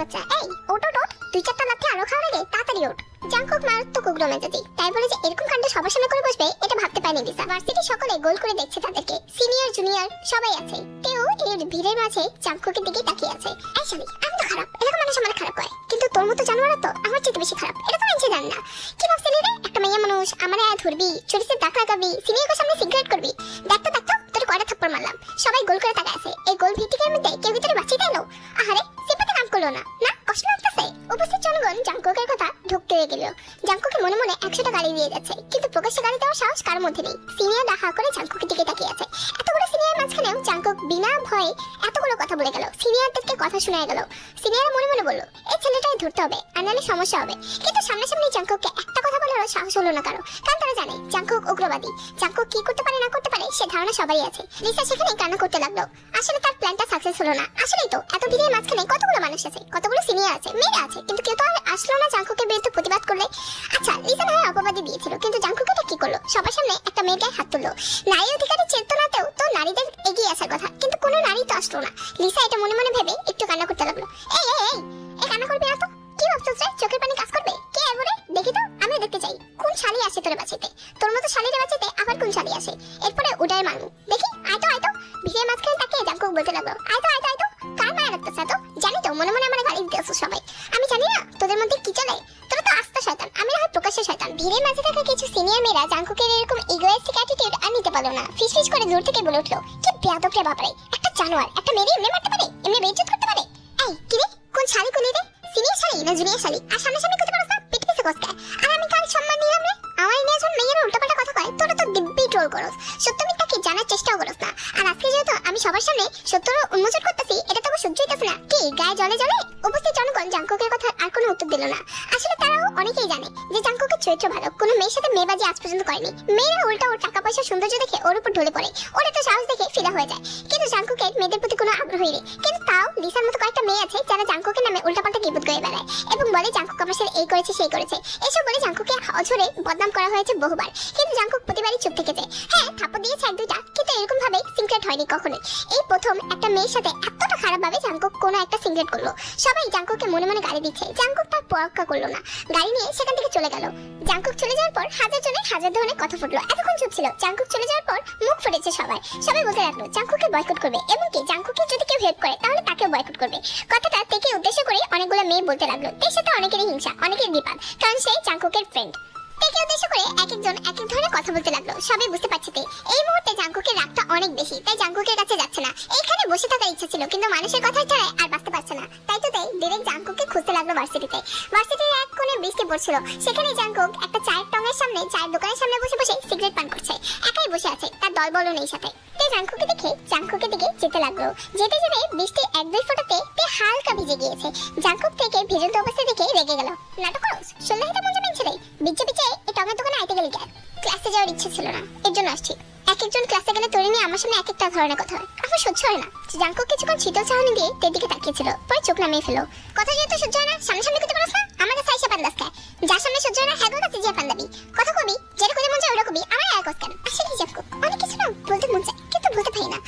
বাচ্চা, এই ওট ওট ওট, 2-4টা লাথি আরো খাওয়ার আগে তাড়াতাড়ি ওঠ। জাঙ্কুক মারাত্মক উগ্র মেজাজি, তাই বলে যে এরকম কাণ্ড সবার সামনে করে বসবে এটা ভাবতে পারেনি লিসা। ভার্সিটি সকলে গোল করে দেখছে তাদেরকে, সিনিয়র জুনিয়র সবাই আছে। তেও এর ভিড়ের মাঝে জাঙ্কুকের দিকে তাকিয়ে আছে। এই শালি, আমি তো খারাপ, এরকম মানুষ আমার খারাপ হয়, কিন্তু তোর মতো জানোয়ার তো আমার চেয়ে বেশি খারাপ, এটা তো মানুষে জান না। কি ভাবছিলি রে, একটা মেয়ে মানুষ আমার ধরবি, চুরিতে দাগ লাগাবি, সিনিয়রের সামনে সিগারেট করবি? দেখতো দেখতো তোর কয়টা থাপ্পড় মারলাম। সবাই গোল করে তাকায় আছে। এই গোল ভিত্তিকের মধ্যে কেউ ভিতরে বাঁচিয়ে এলো। আহারে, সিম্পাতে কাম করলো না, না কষ্ট লাগতেছে। উপস্থিত জনগণ জাঙ্কুকের কথা ঢুকতে গেল। জাঙ্কুকে মনে মনে 100টা গালি দিয়ে যাচ্ছে, কিন্তু প্রকাশ্যে গালি দেওয়ার সাহস কার মধ্যে নেই। সিনিয়র দেখা করে জাঙ্কুকের দিকে তাকিয়ে আছে। এতগুলো সিনিয়র মাঝখানেও জাঙ্কুক বিনা ভয়ে এতগুলো কথা বলে গেল, সিনিয়রদেরকে কথা শোনায় গেল। সিনিয়র মনে মনে বলল, এই ছেলেটাই ধরতে হবে, আর নাহলে সমস্যা হবে। কিন্তু সামনাসামনি জাঙ্কুককে একটা কথা বলারও সাহস হলো না কারো, কারণ তারা জানে জাঙ্কুক উগ্রবাদী। জাঙ্কুক কি করতে পারে না করতে পারে সে ধারণা সবারই আছে। লিসা সেখানে কান্না করতে লাগলো। আসলে তার প্ল্যানটা সাকসেস হলো না। আসলেই তো এত ভিড়ের মাঝখানে কতগুলো মানুষ আছে, কতগুলো সিনিয়র আছে, মেয়েরা আছে, কিন্তু কেউ তো আর আসলো না জাঙ্কুকের বিরুদ্ধে প্রতিবাদ করলে। আচ্ছা, লিসা না হয় অপবাদী দিয়েছিল, কিন্তু জাঙ্কুক এটা কি করলো? সবার সামনে একটা মেয়ের গায়ে হাত তুললো। নারী অধিকারের চেতনাতেও তো নারীদের এগিয়ে আসার কথা, কিন্তু কোনো নারী তো আসলো না। লিসা এটা মনে মনে ভেবে একটু কান্না করতে লাগলো। এই এই এই, এই কান্না করবি না তো? কি ভাবছিস রে? চোখের পানি কাজ করবে? কে এবারে দেখি তো, আমি দেখতে চাই কোন শালি আসে তোরে বাঁচাইতে। তোর মতো শালিরে বাঁচাইতে আবার কোন শালি আসে? এরপরে উড়ায় মারমু, দেখি। আয় তো আয় তো। ভিড়ের মাঝখানে তাকিয়ে জাঙ্কুক বলতে লাগলো, আয় তো আয় তো আয় তো। কার মায়া লাগতেছে তো? জানি তো মনে মনে আমার গালি দিতেছো সবাই। আমি জানি না তোদের মধ্যে কি চলে, তোরা তো আস্তা শয়তান, আমি না হয় প্রকাশ্যে শয়তান। ভিড়ের মাঝে থাকা কিছু সিনিয়র মেয়েরা জাঙ্কুকের এরকম ইগোয়েস্টিক অ্যাটিটিউড আর নিতে পারলো না। ফিসফিস করে দূর থেকে বলে উঠলো, কি বেয়াদব রে বাপরে, একটা জানোয়ার একটা মেয়ে এমনি মারতে পারে, এমনি বেইজ্জত করতে পারে। এই কি রে, কোন শালি কোলি রে? সিনিয়র শালি না জুনিয়র শালি? আর সামনাসামনি করতে পারছ না, পিঠ পিছে কসকা। আর আমি কাল সম্মান দিলাম রে, আমার নিয়ে যখন মেয়েরা উল্টাপাল্টা কথা কয় তোরা তো দিব্যি ট্রোল করস, সত্য মিথ্যাকে জানার চেষ্টাও করস না। আর আজকে যেহেতু আমি সবার সামনে সত্য উন্মোচন করতেছি, এটা তো সহ্য হইতেছে না। কি গায়ে জলে জলে? উপস্থিত জনগণ জাঙ্কুকের কথা আর কোনো উত্তর দিল না। আসলে তারাও অনেকেই জানে যে জাঙ্কুকের চরিত্র ভালো, কোনো মেয়ের সাথে মেয়েবাজি আজ পর্যন্ত করেনি। মেয়েরা উল্টা ওর টাকা পয়সা সৌন্দর্য দেখে ওর উপর ঢলে পড়ে, ওর এত সাহস দেখে ফিদা হয়ে যায়। কিন্তু জাঙ্কুকের মেয়েদের প্রতি কোনো আগ্রহই নেই। কিন্তু তাও লিসার মতো কয়েকটা মেয়ে আছে যারা জাঙ্কুকের নামে উল্টাপাল্টা গিবত করে বেড়ায় এবং বলে জাঙ্কুক আমার সাথে এই করেছে সেই করেছে। এসব বলে জাঙ্কুকে অঝরে বদনাম করা হয়েছে বহুবার, কিন্তু জাঙ্কুক প্রতিবারই চুপ থেকেছে। হ্যাঁ, থাপ্পড় দিয়েছে 1-2টা, কিন্তু এরকম ভাবে সিক্রেট হয়নি কখনোই। এই প্রথম একটা মেয়ের সাথে এতটা খারাপ ভাবে জাঙ্কুক কোনো একটা সিক্রেট করলো। সবাই জাঙ্কুককে মনে মনে গালি দিচ্ছে, জাঙ্কুক তার পরোক্ষা করলো না, গাড়ি নিয়ে সেখান থেকে চলে গেল। জাঙ্কুক চলে যাওয়ার পর হাজার জনের হাজার ধরনের কথা ফুটলো। এতক্ষণ চুপ ছিল, জাঙ্কুক চলে যাওয়ার পর মুখ ফুটেছে সবাই। সবাই বলতে লাগলো জাঙ্কুককে বয়কট করবে, এমনকি জাঙ্কুককে যদি কেউ হেল্প করে তাহলে তাকেও বয়কট করবে। কথাটা তেকে উদ্দেশ্য করে অনেকগুলো মেয়ে বলতে লাগলো। তের সাথে অনেকেরই হিংসা, অনেকের বিপাদ, কারণ সে জাঙ্কুকের ফ্রেন্ড। তেকে উদ্দেশ্য করে এক একজন এক এক ধরনের কথা বলতে লাগলো। সবাই বুঝতে পারছে এই মুহূর্তে জাঙ্কুকের রাগটা অনেক বেশি, তাই জাঙ্কুকের কাছে যাচ্ছে না। এইখানে বসে থাকার ইচ্ছা ছিল, কিন্তু মানুষের কথা ছাড়া আর বাঁচতে পারছে না। তাই তো ডিরেক্ট জাঙ্কুককে খুঁজতে লাগলো ভার্সিটিতে। ভার্সিটির এক কোণে বৃষ্টি পড়ছিল, সেখানে জাঙ্কুক একটা চায়ের টঙের সামনে, চায়ের দোকানের সামনে বসে বসে সিগারেট পান করছে। একাই বসে আছে, তার দলবলও নেই সাথে। তে জাঙ্কুকে দেখে জাঙ্কুকের দিকে যেতে লাগলো। যেতে যেতে বৃষ্টি 1-2 ফোঁটাতে তে হালকা ভিজে গিয়েছে। জাঙ্কুক থেকে ভিজন্ত অবস্থা দেখে রেগে গেল। নাটক করস, সন্ধ্যাটা মন যাবে ছেলে, বিচ্ছে বিচ্ছে এই টঙের দোকানে আইতে গেলি কেন? ক্লাসে যাওয়ার ইচ্ছা ছিল না, এর জন্য আসছি। এক একজন ক্লাসে গেলে তোরে নিয়ে আমার সামনে এক একটা ধরনের কথা হয়, আমার সহ্য হয় না। জাঙ্কুক কিছুক্ষণ শীতল চাহনি দিয়ে তের দিকে তাকিয়েছিল, পরে চোখ নামিয়ে ফেলো। কথা যেহেতু সহ্য হয় না, সামনে করতে পারছ না, আমার কাছে আইসা পান্দাস খায়। যার সামনে সহ্য হয় না হ্যাঁ কাছে যে পান্দাবি কথা কবি, যেটা করে মন চায় ওটা কবি, আমার এক কেন? আসলে জাঙ্কুক অনেক কিছু না বলতে মন চায়, কিন্তু বলতে পারি না।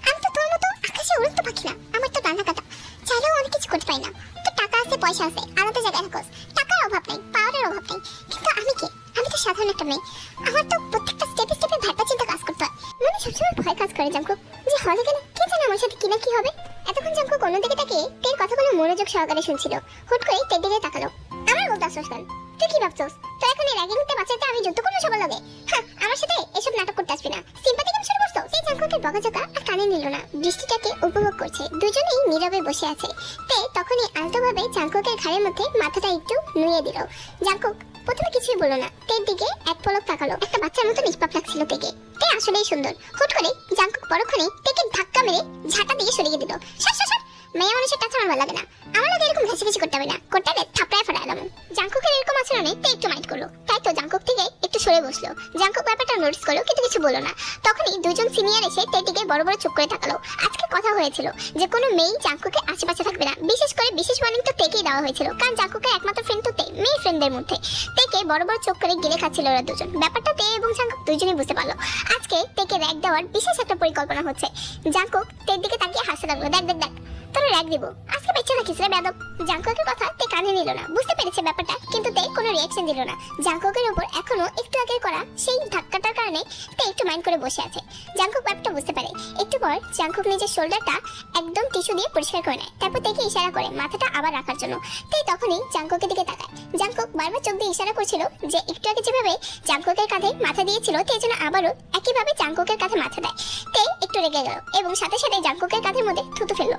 আমি তো তোর মতো আকাশে উড়তে পাখি না, আমার তো ডানা কাটা, চাইলেও অনেক কিছু করতে পারি না। তো টাকা আছে, পয়সা আছে, আলাদা জায়গায় থাকস, টাকার অভাব নেই, পাওয়ারের অভাব নেই, কিন্তু আমি কে? আমি তো সাধারণ একটা মেয়ে, আমার তো প্রত্যেকটা স্টেপে স্টেপে ভাবনা চিন্তা কাজ করতে হয়। মানে সবসময় ভয় কাজ করে জাঙ্কুক যে হলে গেলে কে জানে আমার সাথে কি না কি হবে। এতক্ষণ জাঙ্কুক অন্যদিকে তাকিয়ে তের কথাগুলো মনোযোগ সহকারে শুনছিল। হুট করে তের দিকে তাকালো। আমার বলতে আসছ কেন? তুই কি ভাবছস তুই এখন র্যাগিংতে বাঁচাইতে আমি যুদ্ধ করবো সবার লগে? হ্যাঁ, আমার সাথে এসব নাটক করতে আসবি না। সিম্পাথি কেন শুরু করছো? সেই জাঙ্কুকের বকাঝকা আর কানে নিল না, বৃষ্টিটাকে উপভোগ করছে। দুজনেই নীরবে বসে আছে। তে তখনই আলতোভাবে জাঙ্কুকের ঘাড়ের মধ্যে মাথাটা একটু নুয়ে দিল। জাঙ্কুক প্রথমে কিছুই বলল না, তের দিকে এক পলক তাকালো। একটা বাচ্চার মতো নিষ্পাপ লাগছিল তেকে। তে আসলেই সুন্দর। হুট করে জাঙ্কুক পরক্ষণে তেকে ধাক্কা মেরে ঝাঁটা দিয়ে সরিয়ে দিল। সর সর সর, মেয়ে মানুষের টাচ আমার ভালো লাগে না, আমার লাগে এরকম ঘেঁষাঘেঁষি করতে হবে না, করতে হলে থাপড়ায় ফেরালাম। জাঙ্কুকের এরকম আচরণে তে একটু মাইন্ড করলো, তাই তো জাঙ্কুক থেকে একটু সরে বসলো। জাঙ্কুক ব্যাপারটা নোটিস করলো, কিন্তু কিছু বললো না। তখনই দুজন সিনিয়র এসে তের দিকে বড় বড় চোখ করে তাকালো। আজকে কথা হয়েছিল যে কোনো মেয়ে জাঙ্কুকের আশেপাশে থাকবে না, বিশেষ করে বিশেষ ওয়ার্নিং তো তেকেই দেওয়া হয়েছিল, কারণ জাঙ্কুকের একমাত্র ফ্রেন্ড তো তে, মেয়ে ফ্রেন্ডদের মধ্যে। তেকে বড় বড় চোখ করে গিলে খাচ্ছিল ওরা দুজন। ব্যাপারটা তে এবং জাঙ্কুক দুজনেই বুঝতে পারলো। আজকে তেকে র্যাগ দেওয়ার বিশেষ একটা পরিকল্পনা হচ্ছে। জাঙ্কুক তের দিকে তাকিয়ে হাসতে লাগলো। দেখ দেখ দেখ, তোরে রাগ দিব আজকে বেঁচে রাখিস রে বেদব। জাঙ্কুকের কথা তে কানে নিল না, বুঝতে পেরেছে ব্যাপারটা, কিন্তু তে কোনো রিঅ্যাকশন দিল না। জাঙ্কুকের উপর এখনো একটু আগে করা সেই ধাক্কাটার কারণে তে একটু মাইন্ড করে বসে আছে। জাঙ্কুক ব্যাপারটা বুঝতে পারে। একটু পর জাঙ্কুক নিজের শোল্ডারটা একদম টিস্যু দিয়ে পরিষ্কার করে নেয়, তারপর তেকে ইশারা করে মাথাটা আবার রাখার জন্য। তে তখনই জাঙ্কুকের দিকে তাকায়। জাঙ্কুক বারবার চোখ দিয়ে ইশারা করছিল যে একটু আগে যেভাবে জাঙ্কুকের কাঁধে মাথা দিয়েছিল তে যেন আবারও একইভাবে জাঙ্কুকের কাঁধে মাথা দেয়। তে একটু রেগে গেল এবং সাথে সাথে জাঙ্কুকের কাঁধের মধ্যে থুতু ফেললো।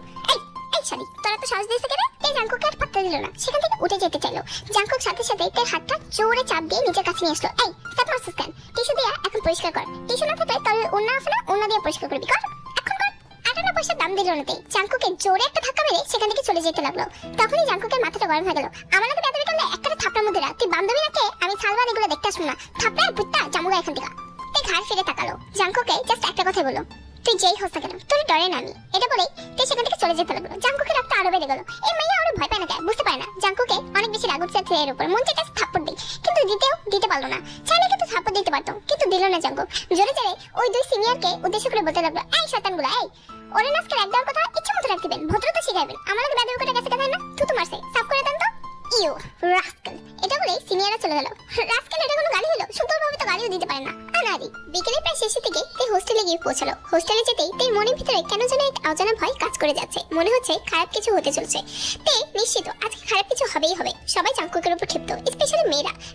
এই শালি, তোরা তো সাহস দিয়েছে কেন? তে জাঙ্কুককে আর পাত্তা দিল না, সেখান থেকে উঠে যেতে চাইলো। জাঙ্কুক সাথে সাথে তার হাতটা জোরে চাপ দিয়ে নিজের কাছে নিয়ে আসলো। এই স্টপ মারছিস কেন? টিস্যু দিয়ে এখন পরিষ্কার কর। টিস্যু না থাকলে তোর ওন্না আছে না, ওন্না দিয়ে পরিষ্কার করবি, কর এখন কর। 58 পয়সা দাম দিল না তে। জাঙ্কুকে জোরে একটা ধাক্কা মেরে সেখান থেকে চলে যেতে লাগলো। তখনই জাঙ্কুকের মাথাটা গরম হয়ে গেল। আমার নাকি বেদবি করলে একটা থাপড়ার মধ্যে রাখ, তুই বান্ধবী নাকি? আমি সালমান এগুলো দেখতে আসবো না, থাপড়া বুত্তা জামুগা এখান থেকে। তে ঘাড় ফিরে তাকালো। জাঙ্কুকে জাস্ট একটা কথাই বললো, তুই যেই হোস না কেন তোর ডরে না আমি। এটা বলেই তুই সেখান থেকে চলে যেতে লাগলো। জাঙ্কুকের রাগটা আরো বেড়ে গেল। এই মাইয়া আরো ভয় পায় না কেন বুঝতে পারে না। জাঙ্কুকে অনেক বেশি রাগ উঠছে এর উপর, মন চাইছে থাপ্পড় দিই, কিন্তু দিতে পারলো না। চাইলে কিন্তু থাপ্পড় দিতে পারতো, কিন্তু দিল না জাঙ্কুক। জোরে জোরে ওই দুই সিনিয়রকে উদ্দেশ্য করে বলতে লাগলো, এই শয়তানগুলো, এই ওরে নাচকে রাখ দেওয়ার কথা ইচ্ছে মতো রাখ দিবেন, ভদ্রতা শিখাবেন। আমার লোক বেদবি করে গেছে কেন না, থুতু মারছে, সাফ করে দেন তো। ইউ রাস্কেল, এটা বলে সিনিয়ররা চলে গেল। রাস্কেল এটা কোনো গালি হলো? সুন্দরভাবে তো গালিও দিতে পারে না। আনারি বিকেলে প্রায় শেষের দিকে তে হোস্টেলে গিয়ে পৌঁছালো। হোস্টেলে যেতেই তের মনের ভিতরে কেন যেন এক অজানা ভয় কাজ করে যাচ্ছে। মনে হচ্ছে খারাপ কিছু হতে চলছে। তে নিশ্চিত আজকে খারাপ কিছু হবেই হবে। সবাই জাঙ্কুকের উপর ক্ষিপ্ত, স্পেশালি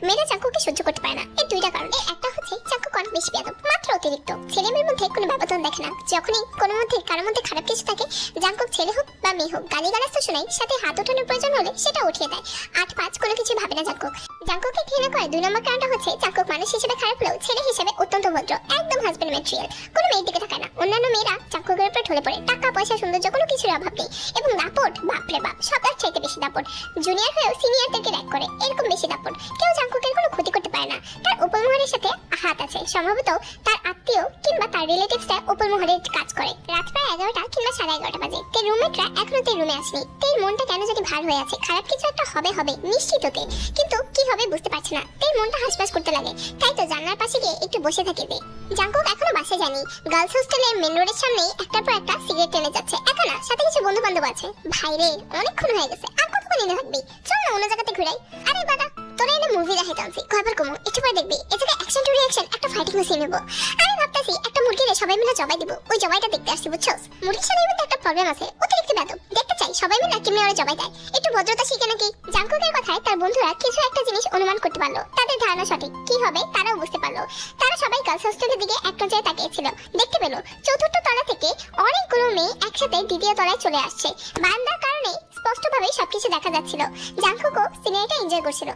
মেয়েরা জাঙ্কুককে সহ্য করতে পারে না। এর দুইটা কারণ। একটা হচ্ছে জাঙ্কুক অনেক বেশি বেয়াদব, মাত্র অতিরিক্ত। ছেলেমেয়ের মধ্যে কোনো ব্যবধান দেখে না। যখনই কারোর মধ্যে খারাপ কিছু থাকে, জাঙ্কুক ছেলে হোক বা মেয়ে হোক গালিগালাজ তো শোনায়, সাথে হাত ওঠানোর প্রয়োজন হলে সেটা উঠিয়ে দেয়। 8-5 কোনো কিছু ভাবে না জাঙ্কুক। জাঙ্কুককে ঘৃণা করে 2 নম্বর কারণটা হচ্ছে জাঙ্কুক মানুষ হিসেবে খারাপ হলেও ছেলে হিসেবে অত্যন্ত ভদ্র, একদম হাজবেন্ড ম্যাটেরিয়াল। কোনো মেয়ের দিকে তাকায় না। অন্যান্য মেয়েরা জাঙ্কুকের উপর ঢলে পড়ে, টাকা পয়সা সৌন্দর্য কোনো কিছুর অভাব নেই। এবং দাপট, বাপরে বাপ, সবার চাইতে বেশি দাপট। জুনিয়র হয়েও সিনিয়রদেরকে র্যাক করে, এরকম বেশি দাপট। কেউ জাঙ্কুকের কোনো ক্ষতি করতে পারে না। তার উপমহলের সাথে হাত আছে, সম্ভবত তার আত্মীয় কিংবা তার রিলেটিভসরা উপমহলের কাজ করে। রাত প্রায় 11টা কিংবা 11:30 বাজে। তের রুমমেটরা এখনো তের রুমে আসেনি। তের মনটা কেন জানি ভার হয়ে আছে, খারাপ কিছু একটা হবে নিশ্চিত তে, কিন্তু কি হবে বুঝতে পারছে না। তের মনটা হাসপাস করতে লাগে। তাই তো জানলার পাশে গিয়ে একটু বসে থাকে তে। জাঙ্কুক এখনো বাসে যায়নি। গার্লস হোস্টেলের মেন রোডের সামনেই একটার পর একটা সিগারেট টেনে যাচ্ছে। একা না, সাথে কিছু বন্ধু বান্ধব আছে। ভাইরে অনেকক্ষণ হয়ে গেছে, আর কতক্ষণ এনে থাকবি? চল না অন্য জায়গাতে ঘুরাই। আরে বাবা, তোরা এনে মুভি দেখাইতে আনছি, কয়বার কমো, একটু পরে দেখবি এই জায়গায় অ্যাকশন টু রিঅ্যাকশন একটা ফাইটিং সিন নেবো। আমি ভাবতেছি একটা মুরগিরে সবাই মিলে জবাই দিব। ওই জবাইটা দেখতে আসছি, বুঝছস? মুরগির সাথে মধ্যে একটা প্রবলেম আছে, অতিরিক্ত বেদব। দেখতে চাই সবাই মিলে কেমনে ওরা জবাই দেয়, একটু ভদ্রতা শিখে নাকি। জাঙ্কুকের কথায় তার বন্ধুরা কিছু একটা জিনিস অনুমান করতে পারলো। তাদের ধারণা সঠিক, কি হবে তারাও বুঝতে পারলো। তারা সবাই গার্লস হোস্টেলের দিকে এক নজরে তাকিয়েছিল। দেখতে পেল 4র্থ তলা থেকে অনেকগুলো মেয়ে একসাথে 2য় তলায় চলে আসছে। বারান্দার কারণে স্পষ্টভাবে সবকিছু দেখা যাচ্ছিল। জাঙ্কুকও সিনেমাটা এনজয় করছিল।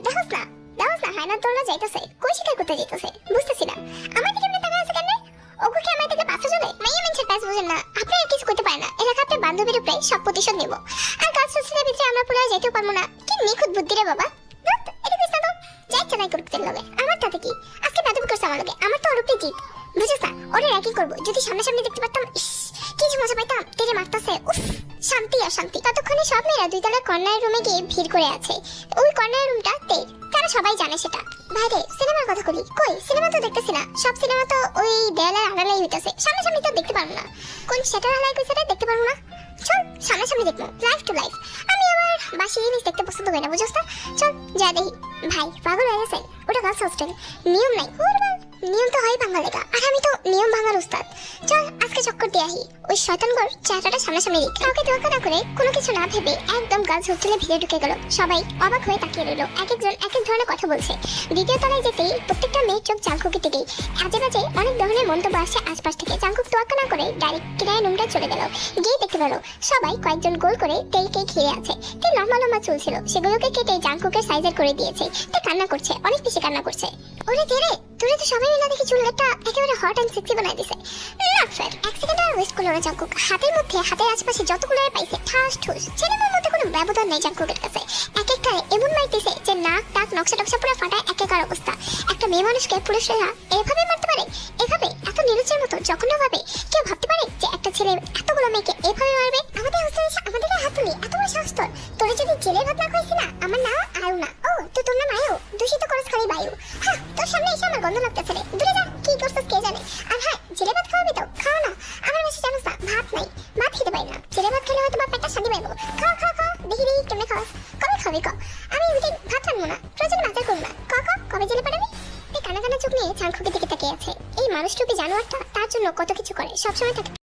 দেখোস না হায়নার দোলনা যাইতেছে, কই শিকার করতে যাইতেছে বুঝতেছি না। আমার দিকে এমনি তাকায় আছে কেন? ওগো কি আমার দিকে পাশে চলে? মাইয়া মেনছেন পাস বুঝেন না, আপনি আর কিছু করতে পারেন না। এলাকা আপনার বান্ধবীর উপরে সব প্রতিশোধ নেব। আর গার্লস হোস্টেলের ভিতরে আমরা পুরো যেতেও পারবো না। কি নিখুঁত বুদ্ধি রে বাবা। এটা কইছ না তো, যাই চালাই করতে লাগে। আমার তাতে কি, আজকে বেদবি করছে আমার লগে, আমার তো ওর উপরে জিত, বুঝছিস না? ওরে একই করবো, যদি সামনাসামনি দেখতে পারতাম, ইস কি যে মজা পাইতাম। তেরে মারতাছে, উফ শান্তি আর শান্তি। ততক্ষণে সব মেয়েরা 2 তলার কর্নার রুমে গিয়ে ভিড় করে আছে। ওই কর্নার রুমটা তের, তারা সবাই জানে সেটা। ভাইরে সিনেমার কথা বলি, কই সিনেমা তো দেখতেছি না। সব সিনেমা তো ওই দেয়ালের আড়ালেই হইতাছে, সামনাসামনি তো দেখতে পারবো না। কোন সেটার হালাই কইছে দেখতে পারবো না। চল সামনাসামনি দেখবো, লাইফ টু লাইফ। আমি আবার বাসি জিনিস দেখতে পছন্দ করি না, বুঝছস না? চল যা দেখি। ভাই পাগল হয়ে গেছে, ওটা গার্লস হোস্টেল, নিয়ম নাই। নিয়ম তো হয় ভাঙা লেখা, আর আমি তো নিয়ম ভাঙার উস্তাদ। চল আজকে চক্কর দিয়ে আহি, ওই শয়তানগর চেহারাটা সামনাসামনি দেখি। কাউকে তোয়াক্কা না করে, কোনো কিছু না ভেবে একদম গার্লস হোস্টেলে ভিড়ে ঢুকে গেল। সবাই অবাক হয়ে তাকিয়ে রইল। এক একজন এক এক ধরনের কথা বলছে। 2য় তলায় যেতেই প্রত্যেকটা মেয়ের চোখ জাঙ্কুকের দিকেই। আজে বাজে অনেক ধরনের মন্তব্য আসছে আশপাশ থেকে। জাঙ্কুক তোয়াক্কা না করে ডাইরেক্ট কিরায় রুমটা চলে গেল। গিয়ে দেখতে পেল সবাই কয়েকজন গোল করে তেলকে ঘিরে আছে। তে লম্বা লম্বা চুল ছিল, সেগুলোকে কেটে জাঙ্কুকের সাইজের করে দিয়েছে। তে কান্না করছে, অনেক বেশি কান্না করছে। ওরে তেরে তোরে তো সবাই মিলে দেখি চুলটা একেবারে হট এন্ড সেক্সি বানাই দিছে। Not fair. 1 সেকেন্ড আর ওয়েস্ট করলো না জাঙ্কুক। হাতের আশপাশে যতগুলো পাইছে ঠাস ঠুস। ছেলেমেয়ের মধ্যে কোনো ব্যবধান নেই জাঙ্কুকের কাছে। এক একটা এমন মারতেছে যে নাক টাক নকশা টকশা পুরো ফাটায় একাকার অবস্থা। একটা মেয়ে মানুষকে পুরুষরা এভাবে মারতে পারে? এভাবে এত নিরুচের মতো জঘন্যভাবে কেউ ভাবতে পারে যে একটা ছেলে এতগুলো মেয়েকে এভাবে মারবে? আমাদের হোস্টেলে এসে আমাদেরকে হাত তুলি, এত বড় সাহস তোর! তোরা যদি জেলের ভাত না খাইছি না, আমার নাম আয়ু না। ও তো তোর নাম আয়ু, দূষিত করস খালি বায়ু। হ্যাঁ তোর সামনে এসে আমার গন্ধ লাগতেছে রে, দূরে যা। কি করছিস কে জানে। আর হ্যাঁ জেলে ভাত খাওয়াবি তো খাও না। আমার বাসায় জানোস না ভাত নাই, ভাত খেতে পারি না। পাবি ক? আমি উঠে ভাত রাখবো না, প্রয়োজনে বাজার করবো না, ক ক কবে জেলে পাঠাবি? এই কানা কানা চোখ নিয়ে চাঙ্কুকে দিকে তাকিয়ে আছে। এই মানুষটুপি জানোয়ারটা তার জন্য কত কিছু করে, সবসময় তাকে